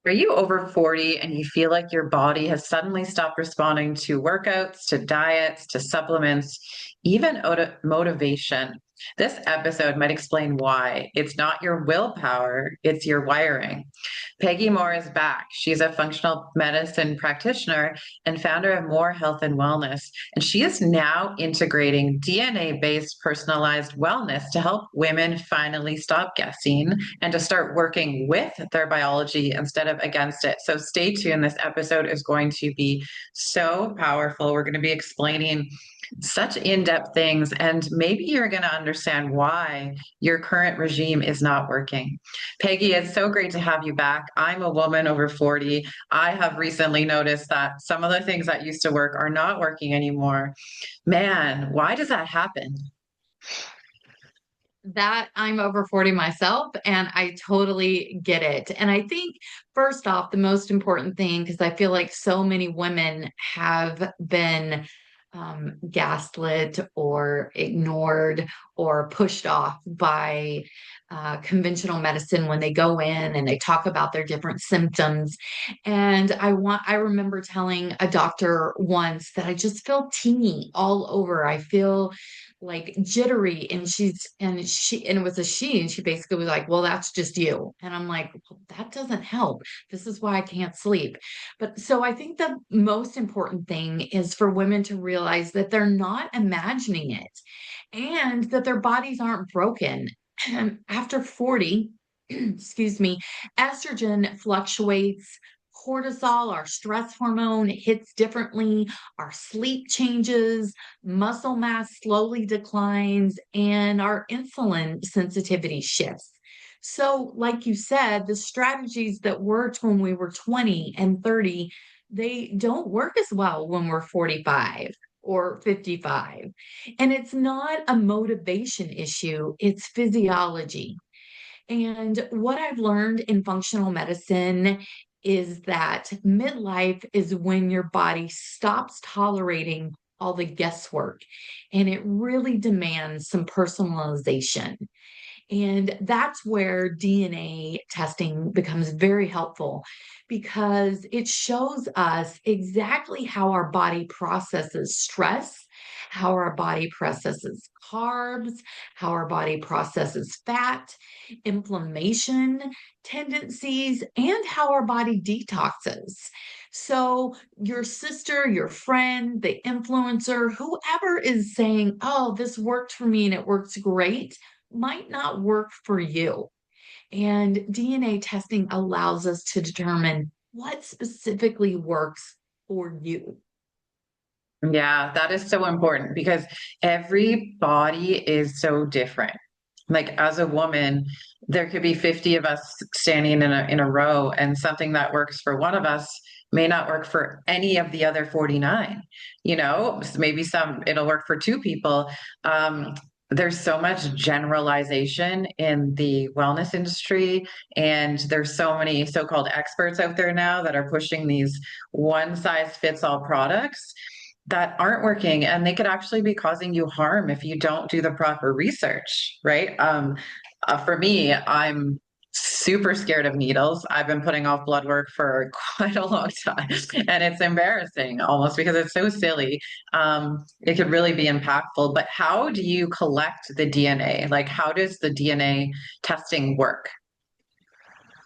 Are you over 40 and you feel like your body has suddenly stopped responding to workouts, to diets, to supplements, even motivation? This episode might explain why. It's not your willpower, it's your wiring. Peggy Moore is back. She's a functional medicine practitioner and founder of More Health and Wellness. And she is now integrating DNA based personalized wellness to help women finally stop guessing and to start working with their biology instead of against it. So stay tuned. This episode is going to be so powerful. We're going to be explaining such in-depth things, and maybe you're going to understand why your current regime is not working. Peggy, it's so great to have you back. I'm a woman over 40. I have recently noticed that some of the things that used to work are not working anymore. Man, why does that happen? That I'm over 40 myself, and I totally get it. And I think, first off, the most important thing, because I feel like so many women have been gaslit or ignored or pushed off by conventional medicine when they go in and they talk about their different symptoms. And I remember telling a doctor once that I just feel teeny all over. I feel like jittery, and it was a she, and she basically was like, well, that's just you. And I'm like, well, that doesn't help. This is why I can't sleep. But so I think the most important thing is for women to realize that they're not imagining it and that their bodies aren't broken. After 40, excuse me, estrogen fluctuates. Cortisol, our stress hormone, hits differently. Our sleep changes, muscle mass slowly declines, and our insulin sensitivity shifts. So, like you said, the strategies that worked when we were 20 and 30, they don't work as well when we're 45 or 55. And it's not a motivation issue, it's physiology. And what I've learned in functional medicine is that midlife is when your body stops tolerating all the guesswork and it really demands some personalization. And that's where DNA testing becomes very helpful because it shows us exactly how our body processes stress, how our body processes carbs, how our body processes fat, inflammation tendencies, and how our body detoxes. So, your sister, your friend, the influencer, whoever is saying, oh, this worked for me and it works great, might not work for you. And DNA testing allows us to determine what specifically works for you. Yeah, that is so important because every body is so different. Like as a woman, there could be 50 of us standing in a row, and something that works for one of us may not work for any of the other 49. Maybe some it'll work for two people. There's so much generalization in the wellness industry, and there's so many so-called experts out there now that are pushing these one size fits all products that aren't working, and they could actually be causing you harm if you don't do the proper research, right? For me, I'm super scared of needles. I've been putting off blood work for quite a long time, and it's embarrassing almost because it's so silly. It could really be impactful, but how do you collect the DNA? Like, how does the DNA testing work?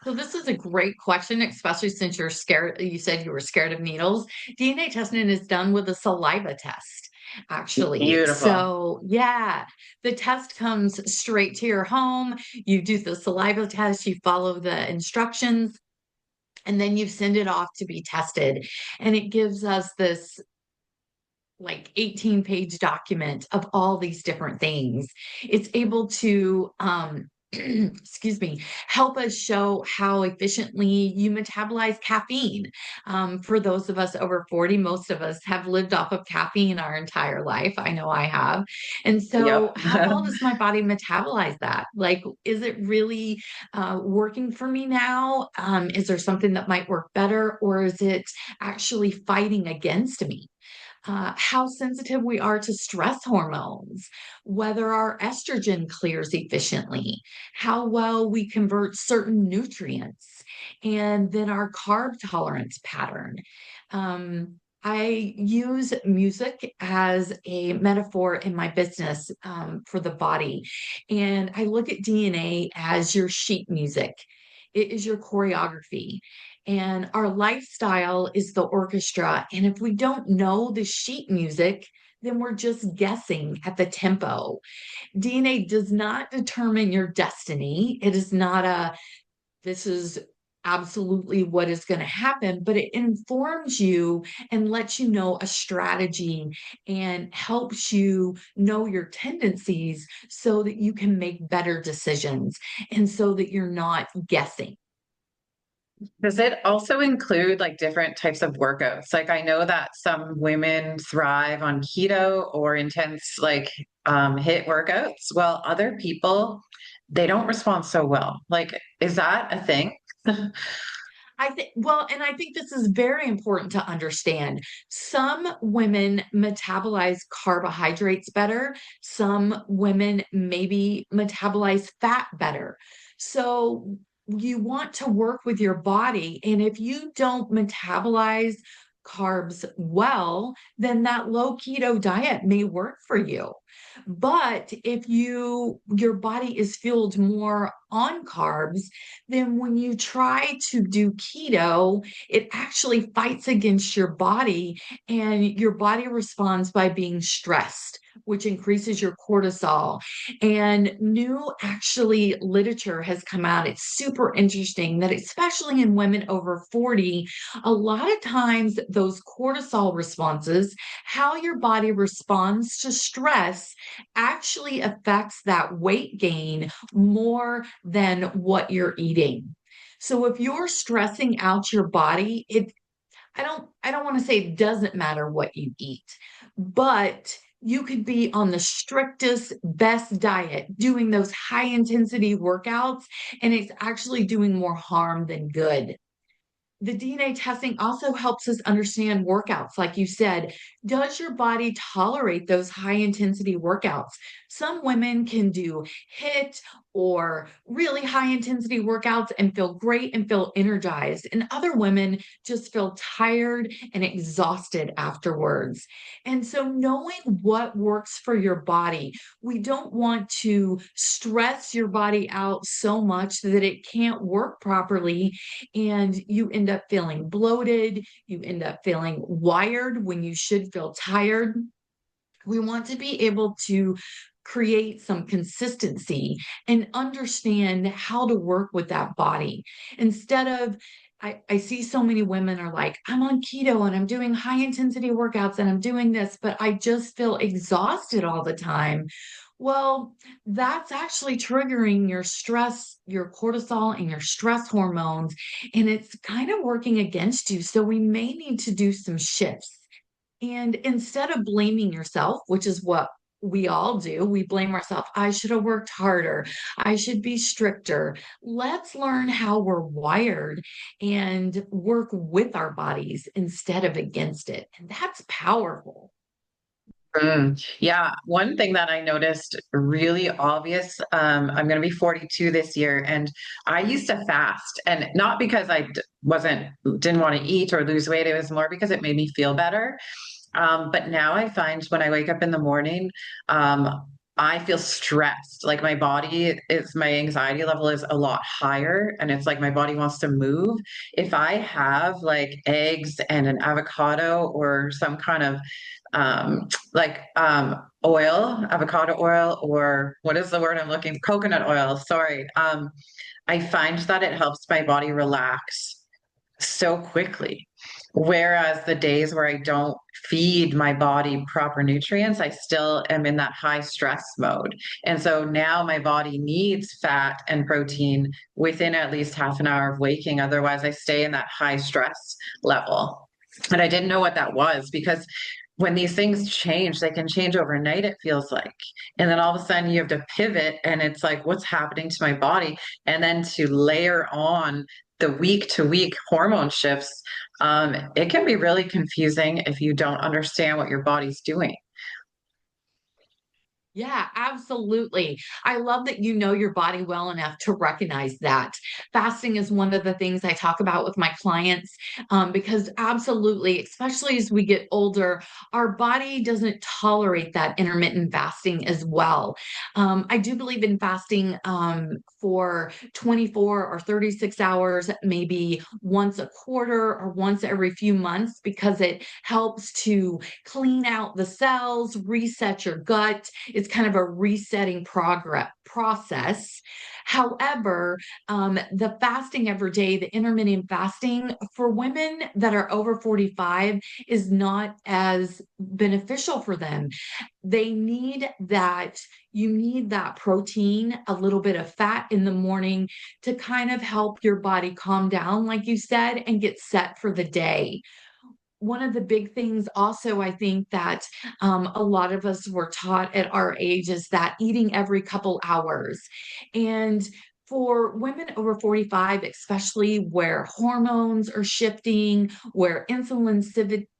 So this is a great question, especially since you're scared. You said you were scared of needles. DNA testing is done with a saliva test, actually. Beautiful. So yeah, the test comes straight to your home. You do the saliva test, you follow the instructions, and then you send it off to be tested. And it gives us this like 18-page document of all these different things. It's able to excuse me, help us show how efficiently you metabolize caffeine. For those of us over 40, most of us have lived off of caffeine our entire life. I know I have. And so, Yep. how well does my body metabolize that? Like, is it really working for me now? Is there something that might work better, or is it actually fighting against me? how sensitive we are to stress hormones, whether our estrogen clears efficiently, how well we convert certain nutrients, and then our carb tolerance pattern. I use music as a metaphor in my business for the body. And I look at DNA as your sheet music, it is your choreography. And our lifestyle is the orchestra. And if we don't know the sheet music, then we're just guessing at the tempo. DNA does not determine your destiny. It is not a this is absolutely what is going to happen, but it informs you and lets you know a strategy and helps you know your tendencies so that you can make better decisions and so that you're not guessing. Does it also include like different types of workouts? Like I know that some women thrive on keto or intense like hit workouts, while other people they don't respond so well. Like, is that a thing? I think, well, and I think this is very important to understand. Some women metabolize carbohydrates better, some women maybe metabolize fat better. So you want to work with your body. And if you don't metabolize carbs well, then that low keto diet may work for you. But if your body is fueled more on carbs, then when you try to do keto, it actually fights against your body, and your body responds by being stressed, which increases your cortisol. And new actually literature has come out. It's super interesting that especially in women over 40, a lot of times those cortisol responses, how your body responds to stress actually affects that weight gain more than what you're eating. So if you're stressing out your body, I don't want to say it doesn't matter what you eat, but you could be on the strictest best diet doing those high intensity workouts and it's actually doing more harm than good. The DNA testing also helps us understand workouts. Like you said, does your body tolerate those high intensity workouts? Some women can do HIIT or really high intensity workouts and feel great and feel energized. And other women just feel tired and exhausted afterwards. And so, knowing what works for your body, we don't want to stress your body out so much that it can't work properly and you end up feeling bloated, you end up feeling wired when you should feel tired. We want to be able to create some consistency and understand how to work with that body instead of I see so many women are like, I'm on keto and I'm doing high intensity workouts and I'm doing this, but I just feel exhausted all the time. Well, that's actually triggering your stress, your cortisol, and your stress hormones, and it's kind of working against you. So we may need to do some shifts. And instead of blaming yourself, which is what we all do, we blame ourselves. I should have worked harder. I should be stricter. Let's learn how we're wired and work with our bodies instead of against it. And that's powerful. Yeah, one thing that I noticed really obvious, I'm going to be 42 this year, and I used to fast, and not because didn't want to eat or lose weight. It was more because it made me feel better. But now I find when I wake up in the morning, I feel stressed. Like my anxiety level is a lot higher, and it's like my body wants to move. If I have like eggs and an avocado or some kind of avocado oil, or what is the word I'm looking, coconut oil, sorry. I find that it helps my body relax so quickly. Whereas the days where I don't feed my body proper nutrients, I still am in that high stress mode. And so now my body needs fat and protein within at least half an hour of waking. Otherwise, I stay in that high stress level. And I didn't know what that was because when these things change, they can change overnight, it feels like. And then all of a sudden you have to pivot and it's like, what's happening to my body? And then to layer on the week to week hormone shifts, it can be really confusing if you don't understand what your body's doing. Yeah, absolutely. I love that you know your body well enough to recognize that. Fasting is one of the things I talk about with my clients because, absolutely, especially as we get older, our body doesn't tolerate that intermittent fasting as well. I do believe in fasting for 24 or 36 hours, maybe once a quarter or once every few months, because it helps to clean out the cells, reset your gut. It's kind of a resetting progress process. However, the fasting every day, the intermittent fasting for women that are over 45 is not as beneficial for them. They need that, you need that protein, a little bit of fat in the morning to kind of help your body calm down, like you said, and get set for the day. One of the big things also I think that a lot of us were taught at our age is that eating every couple hours. And for women over 45, especially where hormones are shifting, where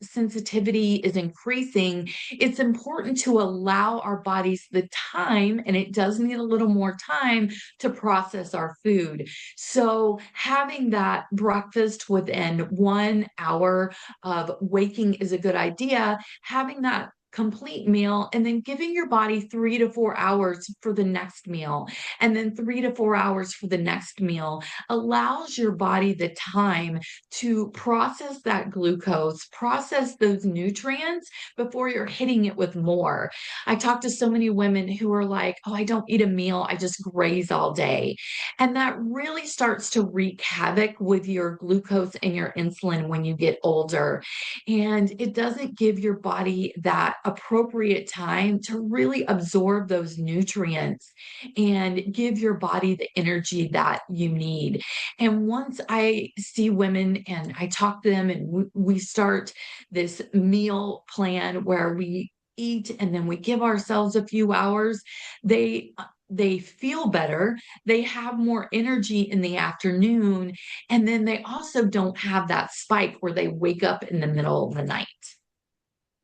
sensitivity is increasing, it's important to allow our bodies the time, and it does need a little more time to process our food. So having that breakfast within 1 hour of waking is a good idea, having that complete meal and then giving your body 3 to 4 hours for the next meal and then 3 to 4 hours for the next meal allows your body the time to process that glucose, process those nutrients before you're hitting it with more. I talk to so many women who are like, oh, I don't eat a meal, I just graze all day. And that really starts to wreak havoc with your glucose and your insulin when you get older. And it doesn't give your body that appropriate time to really absorb those nutrients and give your body the energy that you need. And once I see women and I talk to them and we start this meal plan where we eat and then we give ourselves a few hours, they they feel better, they have more energy in the afternoon, and then they also don't have that spike where they wake up in the middle of the night.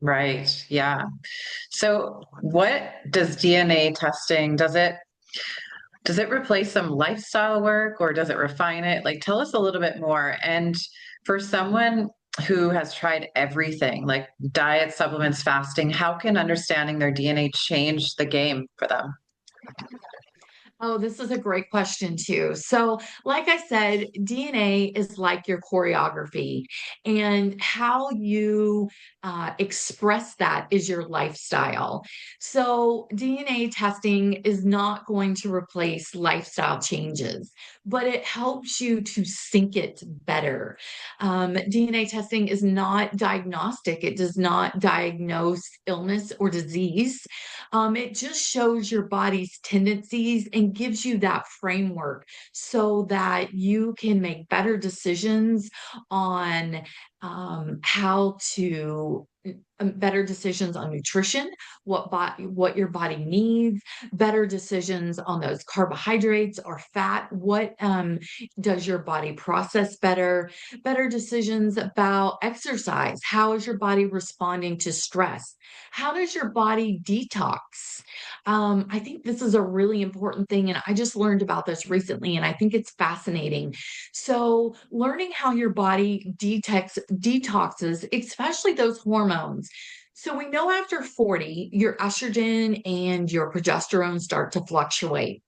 Right. Yeah. So what does DNA testing, does it replace some lifestyle work or does it refine it? Like tell us a little bit more. And for someone who has tried everything, like diet, supplements, fasting, how can understanding their DNA change the game for them? Oh, this is a great question, too. So, like I said, DNA is like your choreography, and how you express that is your lifestyle. So, DNA testing is not going to replace lifestyle changes, but it helps you to sync it better. DNA testing is not diagnostic, it does not diagnose illness or disease. It just shows your body's tendencies and gives you that framework so that you can make better decisions on how to better decisions on nutrition, what your body needs, better decisions on those carbohydrates or fat, what does your body process better, better decisions about exercise, how is your body responding to stress, how does your body detox. I think this is a really important thing, and I just learned about this recently, and I think it's fascinating. So, learning how your body detoxes, especially those hormones. So, we know after 40, your estrogen and your progesterone start to fluctuate.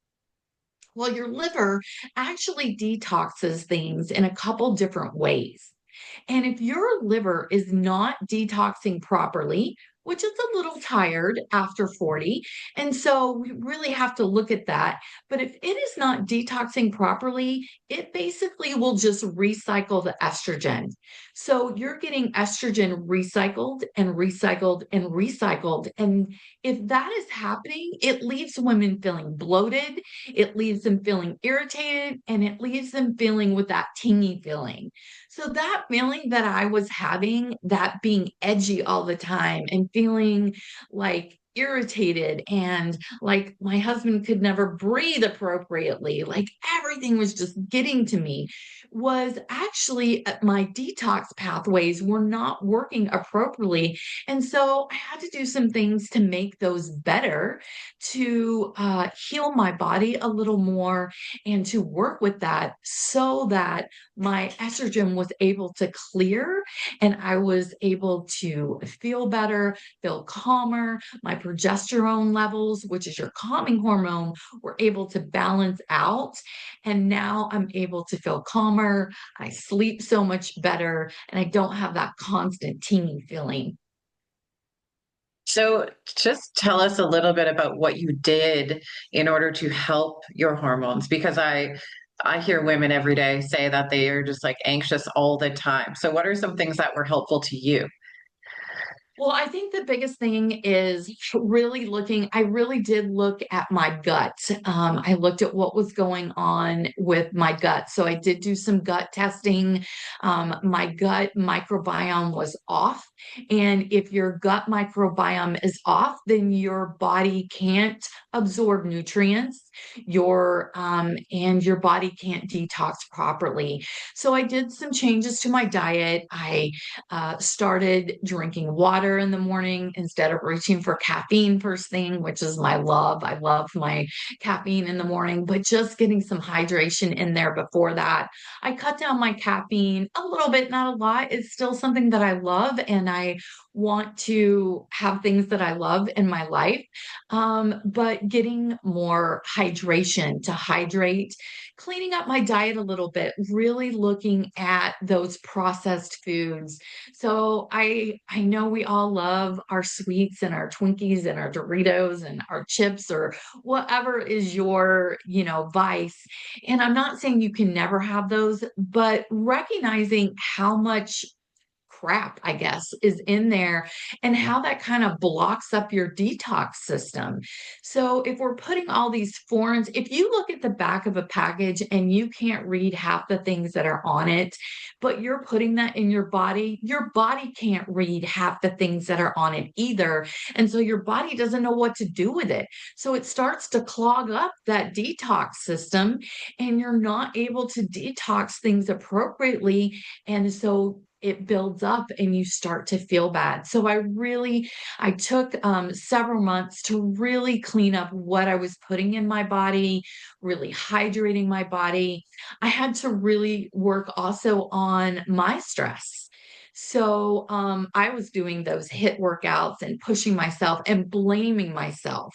Well, your liver actually detoxes things in a couple different ways. And if your liver is not detoxing properly, which is a little tired after 40, and so we really have to look at that. But if it is not detoxing properly, it basically will just recycle the estrogen. So you're getting estrogen recycled and recycled and recycled. And if that is happening, it leaves women feeling bloated, it leaves them feeling irritated, and it leaves them feeling with that tingy feeling. So that feeling that I was having, that being edgy all the time and feeling like irritated, and like my husband could never breathe appropriately. Like everything was just getting to me. Was actually my detox pathways were not working appropriately. And so I had to do some things to make those better, to heal my body a little more, and to work with that so that my estrogen was able to clear and I was able to feel better, feel calmer. My progesterone levels, which is your calming hormone, were able to balance out. And now I'm able to feel calmer. I sleep so much better, and I don't have that constant teeming feeling. So just tell us a little bit about what you did in order to help your hormones, because I hear women every day say that they are just like anxious all the time. So what are some things that were helpful to you? Well, I think the biggest thing is really looking. I really did look at my gut. I looked at what was going on with my gut. So I did do some gut testing. My gut microbiome was off. And if your gut microbiome is off, then your body can't absorb nutrients. And your body can't detox properly. So I did some changes to my diet. I started drinking water in the morning instead of reaching for caffeine first thing, which is my love. I love my caffeine in the morning, but just getting some hydration in there before that. I cut down my caffeine a little bit, not a lot. It's still something that I love, and I want to have things that I love in my life. But getting more hydration to hydrate, cleaning up my diet a little bit, really looking at those processed foods. So I know we all love our sweets and our Twinkies and our Doritos and our chips or whatever is your, vice. And I'm not saying you can never have those, but recognizing how much crap, I guess, is in there and how that kind of blocks up your detox system. So, if we're putting all these foreigns, if you look at the back of a package and you can't read half the things that are on it, but you're putting that in your body can't read half the things that are on it either. And so your body doesn't know what to do with it. So it starts to clog up that detox system, and you're not able to detox things appropriately. And so it builds up and you start to feel bad. So I took several months to really clean up what I was putting in my body, really hydrating my body. I had to really work also on my stress. So I was doing those hit workouts and pushing myself and blaming myself.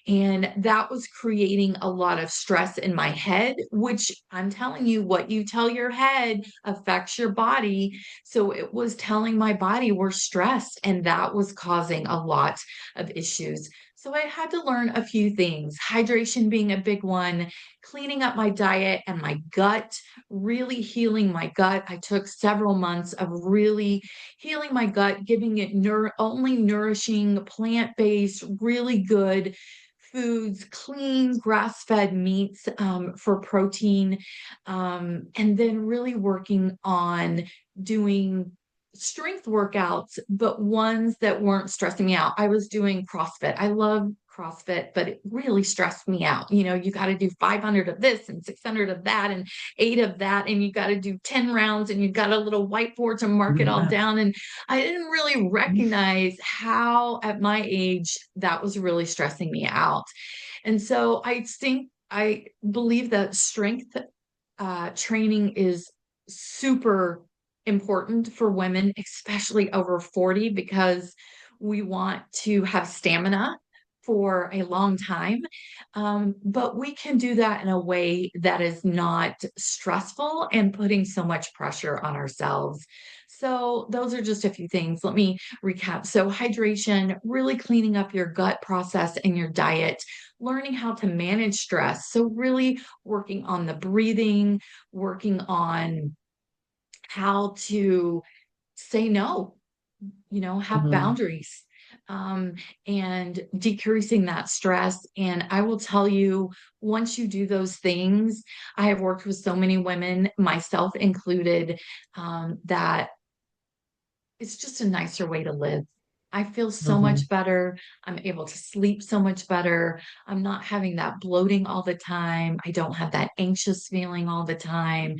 And that was creating a lot of stress in my head, which I'm telling you, what you tell your head affects your body. So it was telling my body we're stressed, and that was causing a lot of issues. So I had to learn a few things, hydration being a big one, cleaning up my diet and my gut, really healing my gut. I took several months of really healing my gut, giving it only nourishing, plant-based, really good foods, clean grass-fed meats for protein, and then really working on doing strength workouts, but ones that weren't stressing me out. I was doing CrossFit. I love CrossFit, but it really stressed me out. You got to do 500 of this and 600 of that and 8 of that, and you got to do 10 rounds, and you got a little whiteboard to mark it all Yeah. down. And I didn't really recognize how, at my age, that was really stressing me out. And so I believe that strength training is super important for women, especially over 40, because we want to have stamina for a long time. But we can do that in a way that is not stressful and putting so much pressure on ourselves. So, those are just a few things. Let me recap. So, hydration, really cleaning up your gut process and your diet, learning how to manage stress. So, really working on the breathing, working on how to say no, have Mhm. boundaries, um, and decreasing that stress. And I will tell you, once you do those things, I have worked with so many women, myself included, that it's just a nicer way to live. I feel so Mhm. much better. I'm able to sleep so much better. I'm not having that bloating all the time. I don't have that anxious feeling all the time.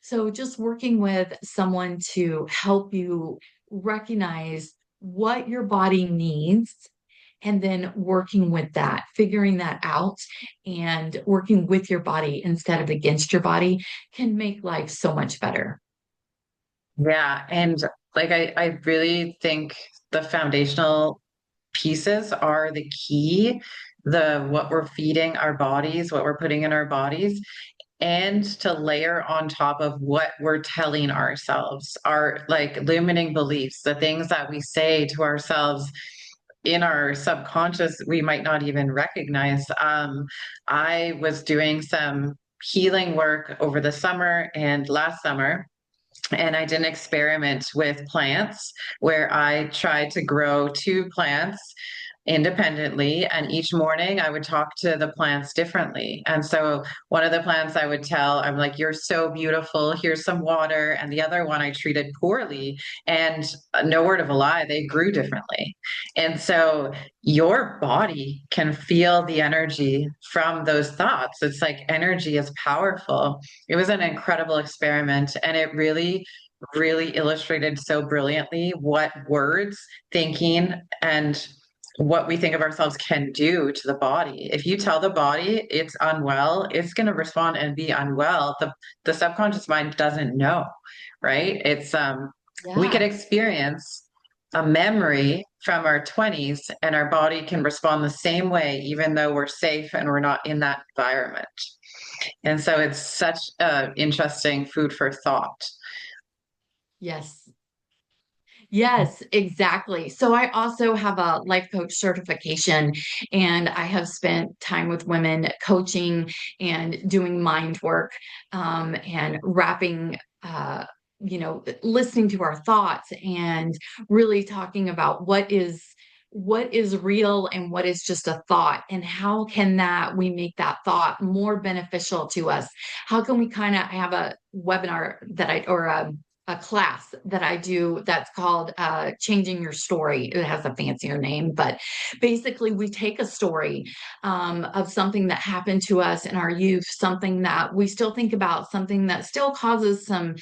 So, just working with someone to help you recognize what your body needs and then working with that, figuring that out and working with your body instead of against your body can make life so much better. Yeah. And like, I really think the foundational pieces are the key, the what we're feeding our bodies, what we're putting in our bodies, and to layer on top of what we're telling ourselves, our like limiting beliefs, the things that we say to ourselves in our subconscious we might not even recognize. I was doing some healing work over the summer and last summer, and I did an experiment with plants where I tried to grow two plants independently. And each morning I would talk to the plants differently. And so one of the plants I would tell, I'm like, you're so beautiful. Here's some water. And the other one I treated poorly. And no word of a lie, they grew differently. And so your body can feel the energy from those thoughts. It's like energy is powerful. It was an incredible experiment. And it really illustrated so brilliantly what words, thinking, and what we think of ourselves can do to the body. If you tell the body it's unwell, it's going to respond and be unwell. The subconscious mind doesn't know, right? It's we could Yeah. experience a memory from our 20s and our body can respond the same way even though we're safe and we're not in that environment. And so it's such interesting food for thought. Yes. Yes, exactly. So I also have a life coach certification, and I have spent time with women coaching and doing mind work, and wrapping, listening to our thoughts and really talking about what is real and what is just a thought, and how can that we make that thought more beneficial to us. How can we kind of have a webinar that I or a class that I do that's called Changing Your Story. It has a fancier name, but basically, we take a story of something that happened to us in our youth, something that we still think about, something that still causes some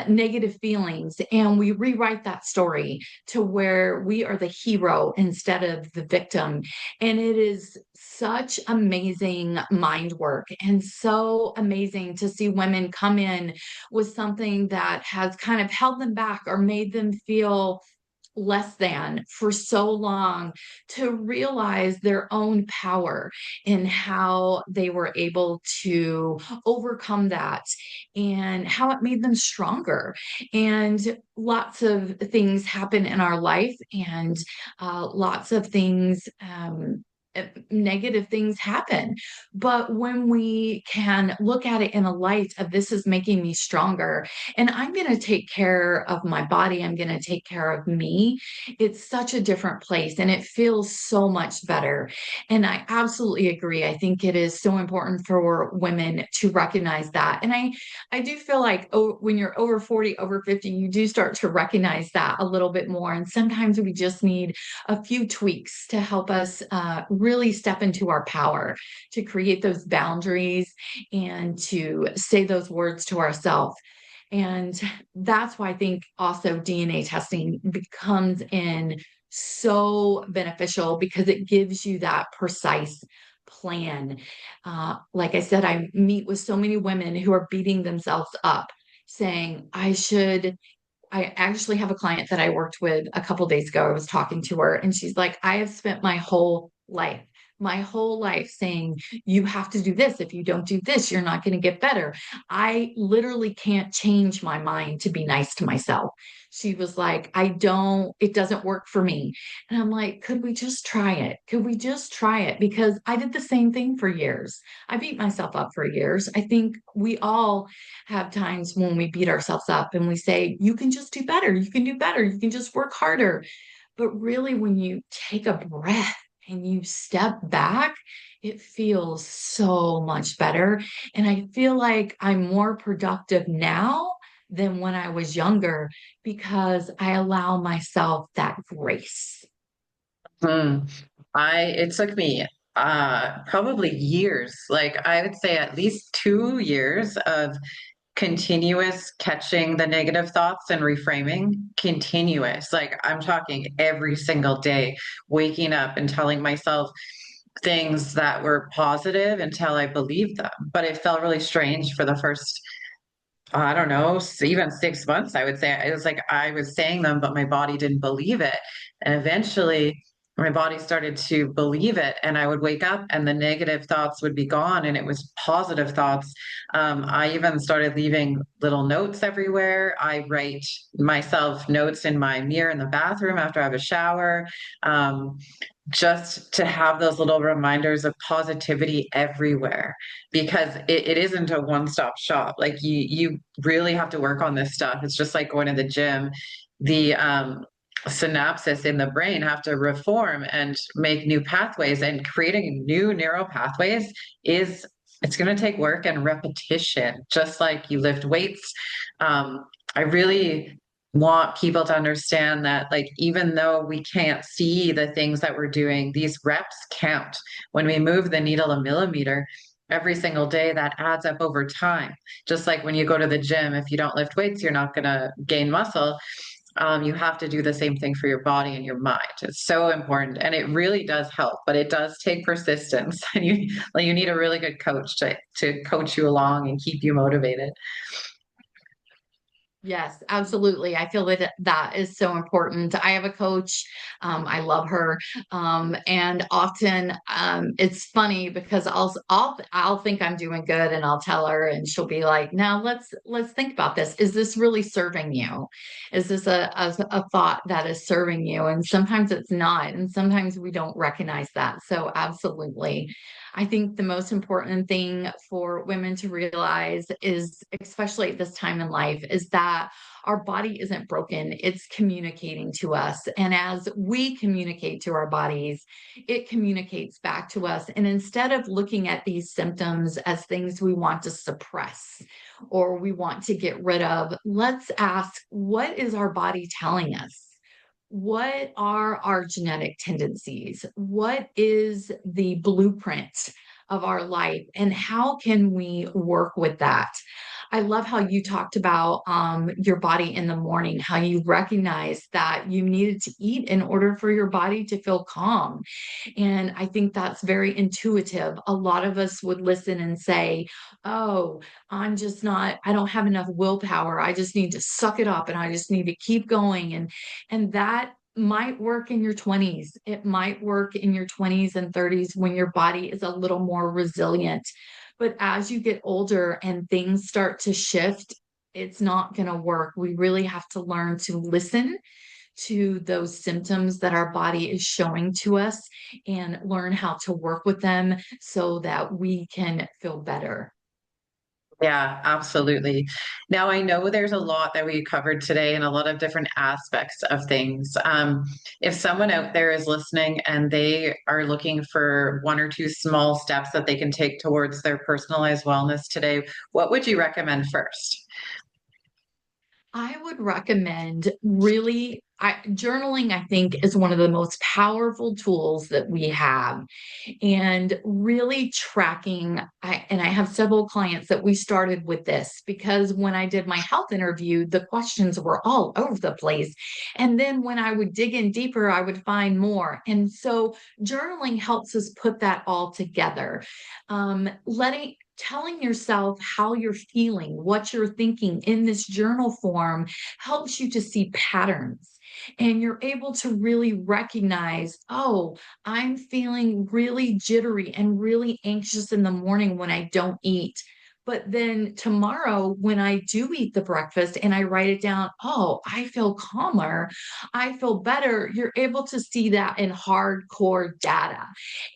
negative feelings, and we rewrite that story to where we are the hero instead of the victim. And it is such amazing mind work and so amazing to see women come in with something that has kind of held them back or made them feel less than for so long, to realize their own power and how they were able to overcome that and how it made them stronger. And lots of things happen in our life, and lots of things negative things happen. But when we can look at it in a light of this is making me stronger, and I'm going to take care of my body, I'm going to take care of me, it's such a different place and it feels so much better. And I absolutely agree. I think it is so important for women to recognize that. And I do feel like, oh, when you're over 40, over 50, you do start to recognize that a little bit more. And sometimes we just need a few tweaks to help us really step into our power, to create those boundaries and to say those words to ourselves. And that's why I think also DNA testing becomes in so beneficial, because it gives you that precise plan. Like I said, I meet with so many women who are beating themselves up saying, I actually have a client that I worked with a couple days ago. I was talking to her and she's like, I have spent my whole life saying, you have to do this. If you don't do this, you're not going to get better. I literally can't change my mind to be nice to myself. She was like, it doesn't work for me. And I'm like, could we just try it? Could we just try it? Because I did the same thing for years. I beat myself up for years. I think we all have times when we beat ourselves up and we say, you can just do better. You can do better. You can just work harder. But really, when you take a breath and you step back, it feels so much better. And I feel like I'm more productive now than when I was younger because I allow myself that grace. Hmm. It took me probably years, like I would say at least 2 years of continuous catching the negative thoughts and reframing. Continuous. Like I'm talking every single day, waking up and telling myself things that were positive until I believed them. But it felt really strange for the first, I don't know, even 6 months, I would say. It was like I was saying them, but my body didn't believe it. And eventually, my body started to believe it, and I would wake up and the negative thoughts would be gone, and it was positive thoughts. I even started leaving little notes everywhere. I write myself notes in my mirror in the bathroom after I have a shower. Um, just to have those little reminders of positivity everywhere because it isn't a one-stop shop. Like you really have to work on this stuff. It's just like going to the gym. The synapses in the brain have to reform and make new pathways, and creating new neural pathways is it's going to take work and repetition, just like you lift weights. I really want people to understand that, like, even though we can't see the things that we're doing, these reps count. When we move the needle a millimeter every single day, that adds up over time. Just like when you go to the gym, if you don't lift weights, you're not going to gain muscle. You have to do the same thing for your body and your mind. It's so important, and it really does help, but it does take persistence, and you need a really good coach to coach you along and keep you motivated. Yes, absolutely. I feel that that is so important. I have a coach. I love her. And often it's funny because I'll think I'm doing good and I'll tell her and she'll be like, now let's think about this. Is this really serving you? Is this a thought that is serving you? And sometimes it's not. And sometimes we don't recognize that. So absolutely. I think the most important thing for women to realize is, especially at this time in life, is that our body isn't broken. It's communicating to us. And as we communicate to our bodies, it communicates back to us. And instead of looking at these symptoms as things we want to suppress or we want to get rid of, let's ask, what is our body telling us? What are our genetic tendencies? What is the blueprint of our life? And how can we work with that? I love how you talked about your body in the morning, how you recognized that you needed to eat in order for your body to feel calm. And I think that's very intuitive. A lot of us would listen and say, oh, I don't have enough willpower. I just need to suck it up and I just need to keep going. And that might work in your 20s. It might work in your 20s and 30s when your body is a little more resilient. But as you get older and things start to shift, it's not going to work. We really have to learn to listen to those symptoms that our body is showing to us and learn how to work with them so that we can feel better. Yeah, absolutely. Now, I know there's a lot that we covered today and a lot of different aspects of things. If someone out there is listening and they are looking for one or two small steps that they can take towards their personalized wellness today, what would you recommend first? I would recommend journaling, I think, is one of the most powerful tools that we have. And really tracking. And I have several clients that we started with this because when I did my health interview, the questions were all over the place. And then when I would dig in deeper, I would find more. And so journaling helps us put that all together. Telling yourself how you're feeling, what you're thinking in this journal form helps you to see patterns. And you're able to really recognize, oh, I'm feeling really jittery and really anxious in the morning when I don't eat. But then tomorrow, when I do eat the breakfast and I write it down, oh, I feel calmer. I feel better. You're able to see that in hardcore data.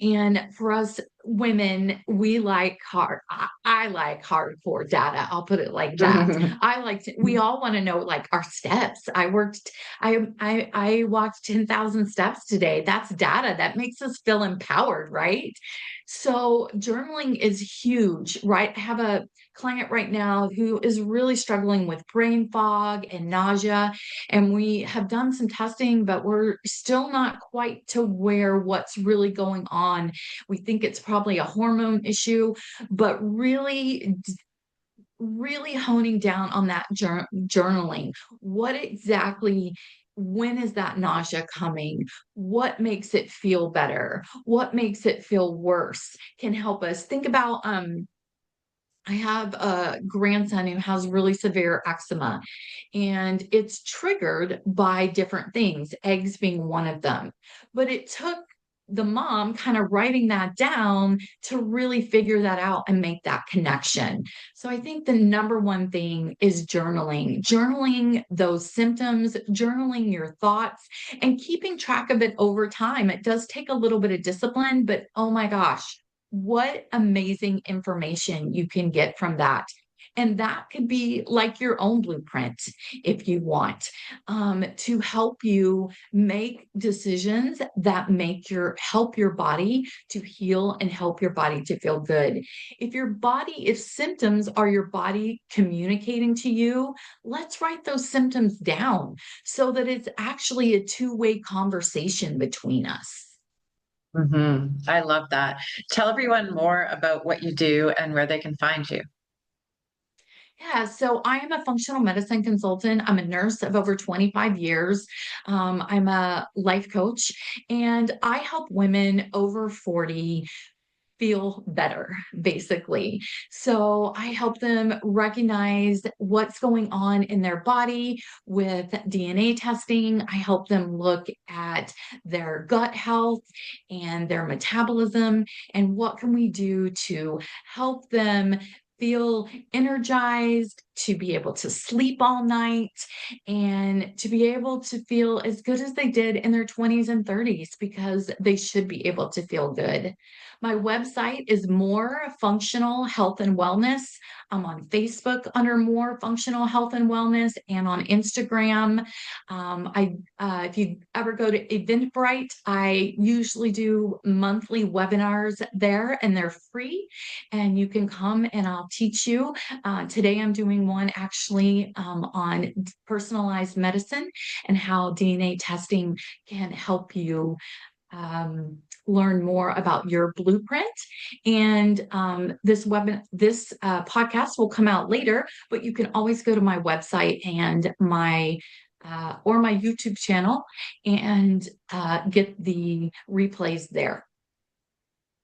And for us women, we like I like hardcore data. I'll put it like that. We all want to know like our steps. I walked 10,000 steps today. That's data that makes us feel empowered, right? So journaling is huge, right? Have a client right now who is really struggling with brain fog and nausea. And we have done some testing, but we're still not quite to where what's really going on. We think it's probably a hormone issue, but really honing down on that journaling. What exactly, when is that nausea coming? What makes it feel better? What makes it feel worse? Can help us think about I have a grandson who has really severe eczema, and it's triggered by different things, eggs being one of them. But it took the mom kind of writing that down to really figure that out and make that connection. So I think the number one thing is journaling those symptoms, journaling your thoughts, and keeping track of it over time. It does take a little bit of discipline, but oh my gosh, what amazing information you can get from that. And that could be like your own blueprint if you want, to help you make decisions that help your body to heal and help your body to feel good. If symptoms are your body communicating to you, let's write those symptoms down so that it's actually a two-way conversation between us. I love that. Tell everyone more about what you do and where they can find you. Yeah, so I am a functional medicine consultant. I'm a nurse of over 25 years. I'm a life coach, and I help women over 40 feel better, basically. So I help them recognize what's going on in their body with DNA testing. I help them look at their gut health and their metabolism, and what can we do to help them feel energized, to be able to sleep all night, and to be able to feel as good as they did in their 20s and 30s, because they should be able to feel good. My website is More Functional Health and Wellness. I'm on Facebook under More Functional Health and Wellness, and on Instagram. If you ever go to Eventbrite, I usually do monthly webinars there, and they're free. And you can come and I'll teach you. Today I'm doing one actually on personalized medicine and how DNA testing can help you learn more about your blueprint. And this podcast will come out later, but you can always go to my website and my or my YouTube channel and get the replays there.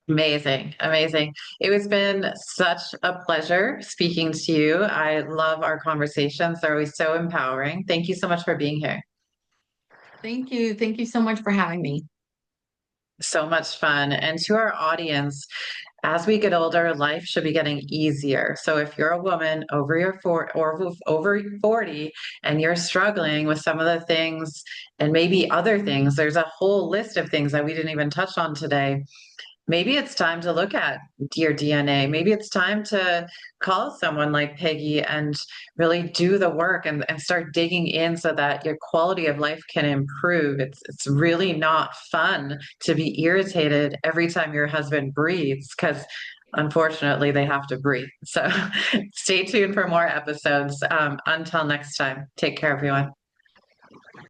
Amazing, amazing. It has been such a pleasure speaking to you. I love our conversations. They're always so empowering. Thank you so much for being here. Thank you. Thank you so much for having me. So much fun. And to our audience, as we get older, life should be getting easier. So if you're a woman over your over 40 and you're struggling with some of the things and maybe other things, there's a whole list of things that we didn't even touch on today. Maybe it's time to look at your DNA. Maybe it's time to call someone like Peggy and really do the work and start digging in so that your quality of life can improve. It's really not fun to be irritated every time your husband breathes because unfortunately they have to breathe. So stay tuned for more episodes. Until next time, take care, everyone.